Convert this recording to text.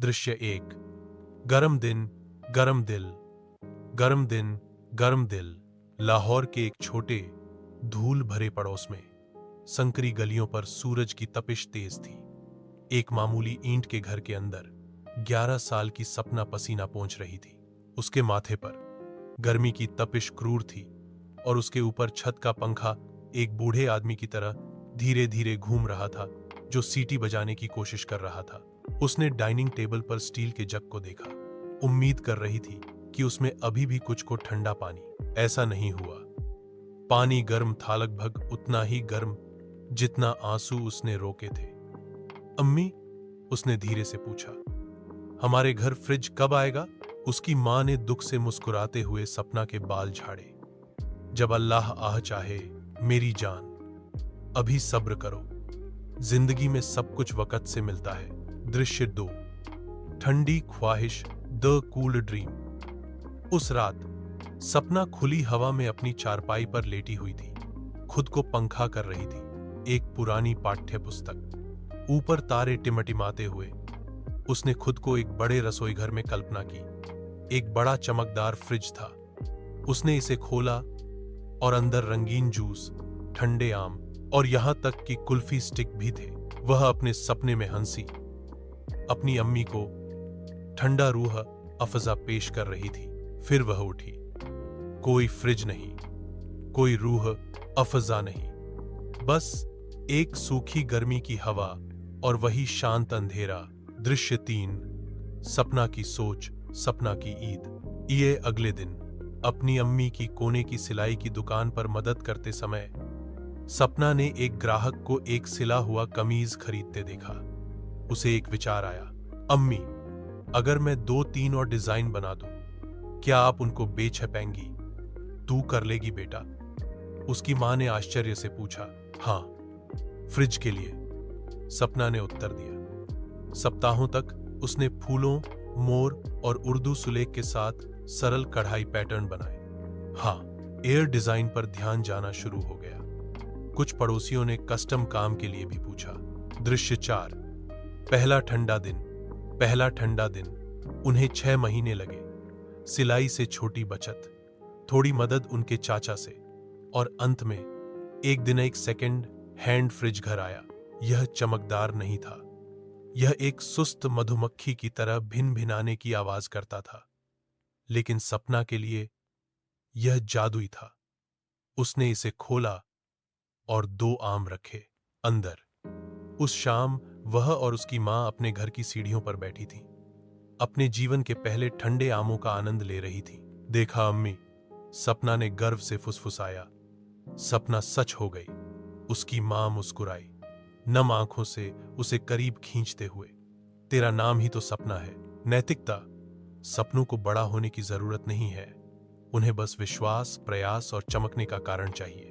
दृश्य 1। गरम दिन, गरम दिल। गरम दिन, गरम दिल। लाहौर के एक छोटे, धूल भरे पड़ोस में संकरी गलियों पर सूरज की तपिश तेज थी। एक मामूली ईंट के घर के अंदर 11 साल की सपना पसीना पोंछ रही थी। उसके माथे पर गर्मी की तपिश क्रूर थी और उसके ऊपर छत का पंखा एक बूढ़े आदमी की तरह धीरे धीरे घूम रहा था, जो सीटी बजाने की कोशिश कर रहा था। उसने डाइनिंग टेबल पर स्टील के जग को देखा। उम्मीद कर रही थी कि उसमें अभी भी कुछ को ठंडा पानी। ऐसा नहीं हुआ। पानी गर्म था, लगभग उतना ही गर्म जितना आंसू उसने रोके थे। अम्मी, उसने धीरे से पूछा, हमारे घर फ्रिज कब आएगा? उसकी मां ने दुख से मुस्कुराते हुए सपना के बाल झाड़े। जब अल्लाह आह चाहे मेरी जान, अभी सब्र करो, जिंदगी में सब कुछ वक्त से मिलता है। दृश्य 2। ठंडी ख्वाहिश, द कूल ड्रीम। उस रात सपना खुली हवा में अपनी चारपाई पर लेटी हुई थी, खुद को पंखा कर रही थी। एक पुरानी पाठ्य पुस्तक, ऊपर तारे टिमटिमाते हुए। उसने खुद को एक बड़े रसोई घर में कल्पना की। एक बड़ा चमकदार फ्रिज था। उसने इसे खोला और अंदर रंगीन जूस, ठंडे आम और यहां तक कि कुल्फी स्टिक भी थे। वह अपने सपने में हंसी, अपनी अम्मी को ठंडा रूह अफजा पेश कर रही थी। फिर वह उठी। कोई फ्रिज नहीं, कोई रूह अफजा नहीं, बस एक सूखी गर्मी की हवा और वही शांत अंधेरा। दृश्य 3। सपना की सोच, सपना की ईद। ये अगले दिन अपनी अम्मी की कोने की सिलाई की दुकान पर मदद करते समय सपना ने एक ग्राहक को एक सिला हुआ कमीज खरीदते देखा। उसे एक विचार आया, अम्मी, अगर मैं 2-3 और डिजाइन बना दूं, क्या आप उनको बेछपेंगी? तू कर लेगी बेटा? उसकी मां ने आश्चर्य से पूछा। हां, फ्रिज के लिए, सपना ने उत्तर दिया। सप्ताहों तक उसने फूलों, मोर और उर्दू सुलेख के साथ सरल कढ़ाई पैटर्न बनाए। हां, एयर डिजाइन पर ध्यान जाना शुरू हो गया। कुछ पड़ोसियों ने कस्टम काम के लिए भी पूछा। दृश्य 4। पहला ठंडा दिन, पहला ठंडा दिन। उन्हें 6 महीने लगे। सिलाई से छोटी बचत, थोड़ी मदद उनके चाचा से, और अंत में एक दिन एक सेकंड हैंड फ्रिज घर आया। यह चमकदार नहीं था। यह एक सुस्त मधुमक्खी की तरह भिन भिनाने की आवाज करता था, लेकिन सपना के लिए यह जादुई था। उसने इसे खोला और 2 आम रखे अंदर। उस शाम वह और उसकी मां अपने घर की सीढ़ियों पर बैठी थी, अपने जीवन के पहले ठंडे आमों का आनंद ले रही थी। देखा अम्मी, सपना ने गर्व से फुसफुसाया। सपना सच हो गई। उसकी मां मुस्कुराई, नम आंखों से उसे करीब खींचते हुए। तेरा नाम ही तो सपना है। नैतिकता, सपनों को बड़ा होने की जरूरत नहीं है, उन्हें बस विश्वास, प्रयास और चमकने का कारण चाहिए।